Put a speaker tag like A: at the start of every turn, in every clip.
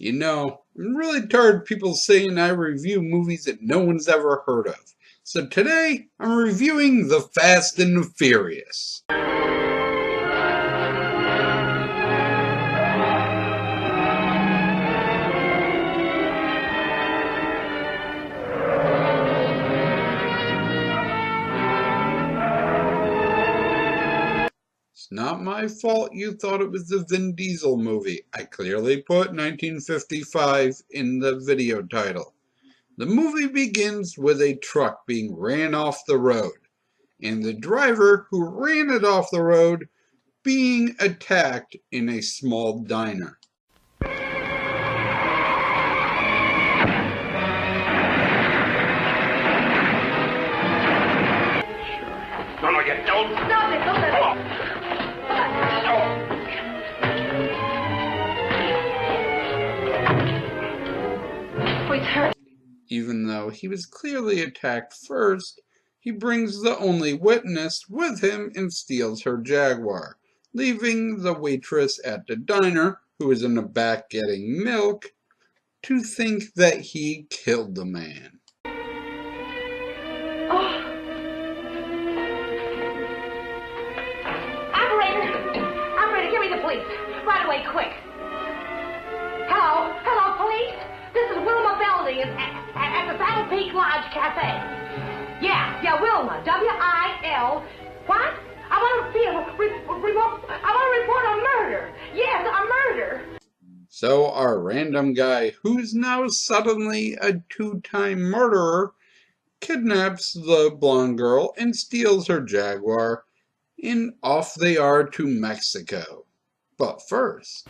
A: You know, I'm really tired of people saying I review movies that no one's ever heard of. So today, I'm reviewing The Fast and the Furious. It's not my fault you thought it was the Vin Diesel movie. I clearly put 1955 in the video title. The movie begins with a truck being ran off the road, and the driver who ran it off the road being attacked in a small diner.
B: No, you don't.
C: Stop it! Don't let it. Oh, he's hurt.
A: Even though he was clearly attacked first, he brings the only witness with him and steals her Jaguar, leaving the waitress at the diner, who is in the back getting milk, to think that he killed the man.
C: Oh. Operator, give me the police. Right away, quick. Hello, police? This is Wilma Belding at the Battle Peak Lodge Cafe. Yeah, Wilma. W-I-L. What? I want to report a murder. Yes, a murder.
A: So our random guy, who's now suddenly a two-time murderer, kidnaps the blonde girl and steals her Jaguar, and off they are to Mexico. But first,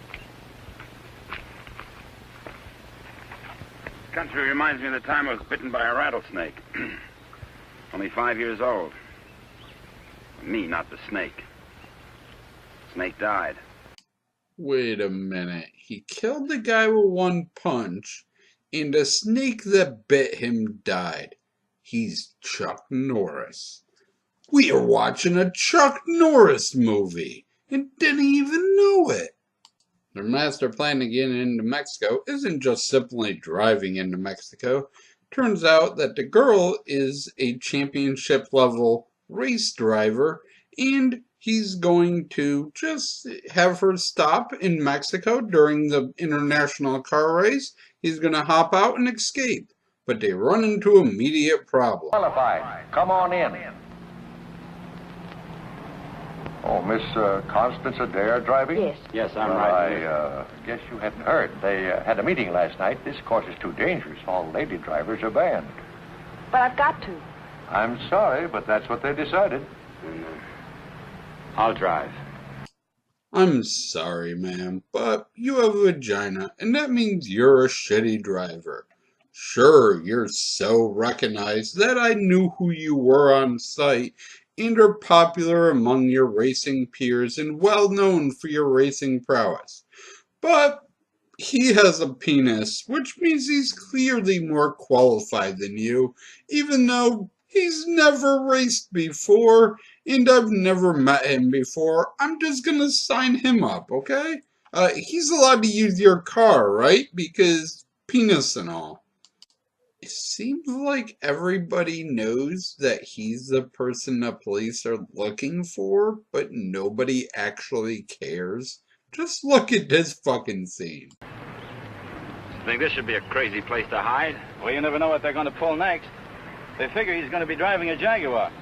B: Country reminds me of the time I was bitten by a rattlesnake. Only 5 years old. Me, not the snake. Snake died.
A: wait a minute, he killed the guy with one punch, and the snake that bit him died. He's Chuck Norris. We are watching a Chuck Norris movie, and didn't even know it. Their master plan to get into Mexico isn't just simply driving into Mexico. Turns out that the girl is a championship level race driver, and he's going to just have her stop in Mexico during the international car race. He's going to hop out and escape, but they run into immediate problem.
D: Qualified. Come on in. Oh, Miss Constance Adair driving?
C: Yes.
B: Yes, I'm right.
D: I guess you hadn't heard. They had a meeting last night. This course is too dangerous. All lady drivers are banned.
C: But I've got to.
D: I'm sorry, but that's what they decided.
B: I'll drive.
A: I'm sorry, ma'am, but you have a vagina, and that means you're a shitty driver. Sure, you're so recognized that I knew who you were on sight, and are popular among your racing peers and well known for your racing prowess. But he has a penis, which means he's clearly more qualified than you, even though he's never raced before, and I've never met him before. I'm just gonna sign him up, okay? He's allowed to use your car, right? Because penis and all. It seems like everybody knows that he's the person the police are looking for, but nobody actually cares. Just look at this fucking scene.
B: Think this should be a crazy place to hide?
E: Well, you never know what they're going to pull next. They figure he's going to be driving a Jaguar.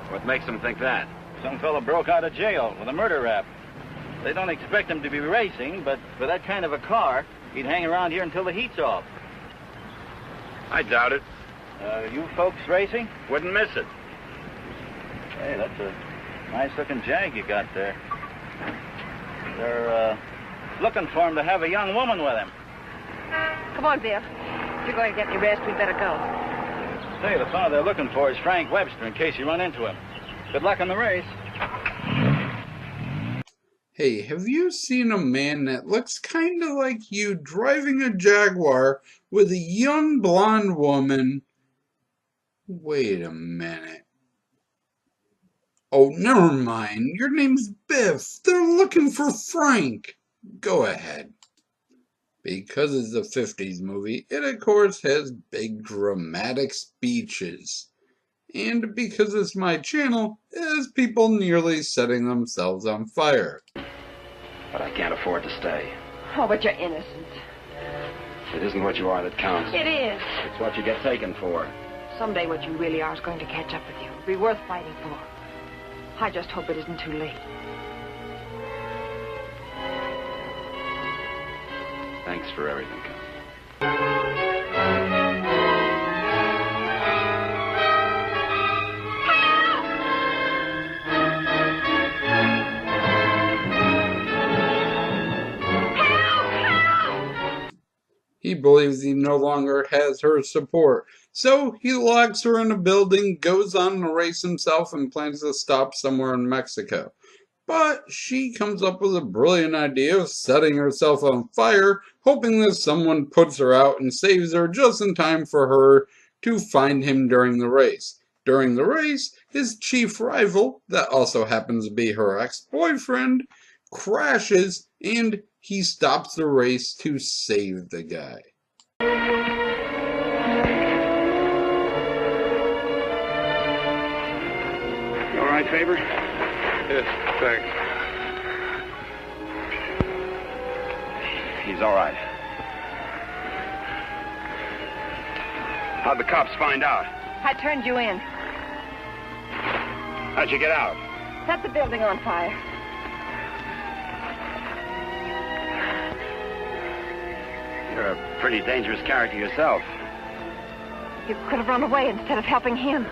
B: What makes them think that?
E: Some fellow broke out of jail with a murder rap. They don't expect him to be racing, but for that kind of a car, he'd hang around here until the heat's off.
B: I doubt it.
E: You folks racing?
B: Wouldn't miss it.
E: Hey, that's a nice-looking Jag you got there. They're looking for him to have a young woman with him.
C: Come on, Bill. If you're going to get me rest, we'd better go.
E: Say, the fellow they're looking for is Frank Webster, in case you run into him. Good luck on the race.
A: Hey, have you seen a man that looks kind of like you driving a Jaguar with a young blonde woman? Wait a minute. Oh, never mind. Your name's Biff. They're looking for Frank. Go ahead. Because it's a 50s movie, it of course has big dramatic speeches. And because it's my channel, it has people nearly setting themselves on fire.
B: But I can't afford to stay.
C: Oh, but you're innocent.
B: It isn't what you are that counts.
C: It is.
B: It's what you get taken for.
C: Someday what you really are is going to catch up with you. It'll be worth fighting for. I just hope it isn't too late.
B: Thanks for everything, Connie.
A: He believes he no longer has her support, so he locks her in a building, goes on to race himself, and plans to stop somewhere in Mexico. But she comes up with a brilliant idea of setting herself on fire, hoping that someone puts her out and saves her just in time for her to find him during the race. During the race, his chief rival, that also happens to be her ex-boyfriend, crashes and he stops the race to save the guy.
B: You all right, Faber?
F: Yes, thanks.
B: He's all right. How'd the cops find out?
C: I turned you in.
B: How'd you get out?
C: Set the building on fire.
B: You're a pretty dangerous character yourself.
C: You could have run away instead of helping him.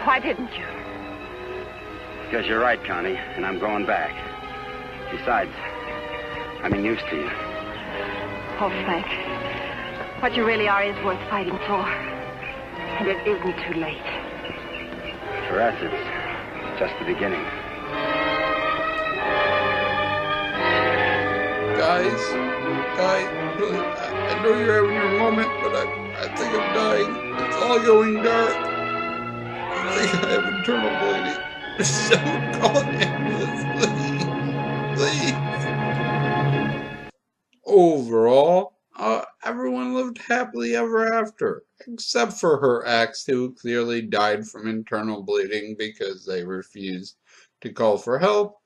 C: Why didn't you?
B: Because you're right, Connie, and I'm going back. Besides, I'm used to you.
C: Oh, Frank. What you really are is worth fighting for. And it isn't too late.
B: For us, it's just the beginning.
A: Guys, really, I know you're having your moment, but I think I'm dying. It's all going dark. I think I have internal bleeding. Someone call an ambulance, please. Overall, everyone lived happily ever after, except for her ex, who clearly died from internal bleeding because they refused to call for help.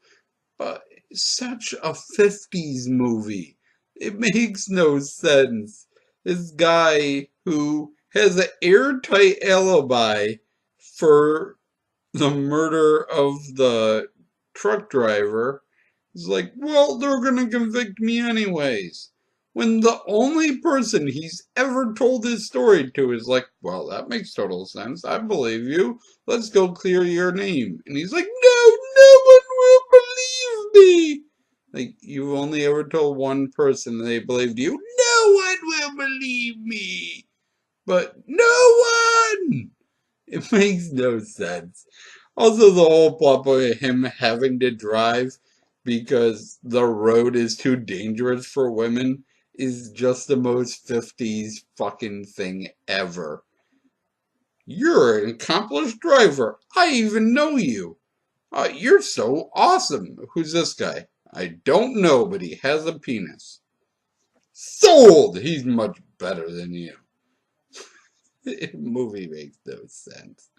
A: But it's such a 50s movie. It makes no sense. This guy who has an airtight alibi for the murder of the truck driver is like, well, they're gonna convict me anyways. When the only person he's ever told his story to is like, well, that makes total sense. I believe you. Let's go clear your name. And he's like, no one will believe me. Like, you've only ever told one person and they believed you. No one will believe me. But no one! It makes no sense. Also, the whole plot point of him having to drive because the road is too dangerous for women is just the most 50s fucking thing ever. You're an accomplished driver. I even know you. You're so awesome. Who's this guy? I don't know, but he has a penis. Sold! He's much better than you. The movie makes no sense.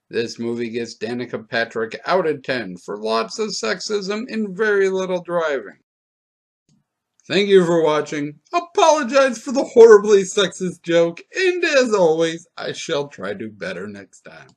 A: This movie gets Danica Patrick out of 10 for lots of sexism and very little driving. Thank you for watching. Apologize for the horribly sexist joke, and as always, I shall try to do better next time.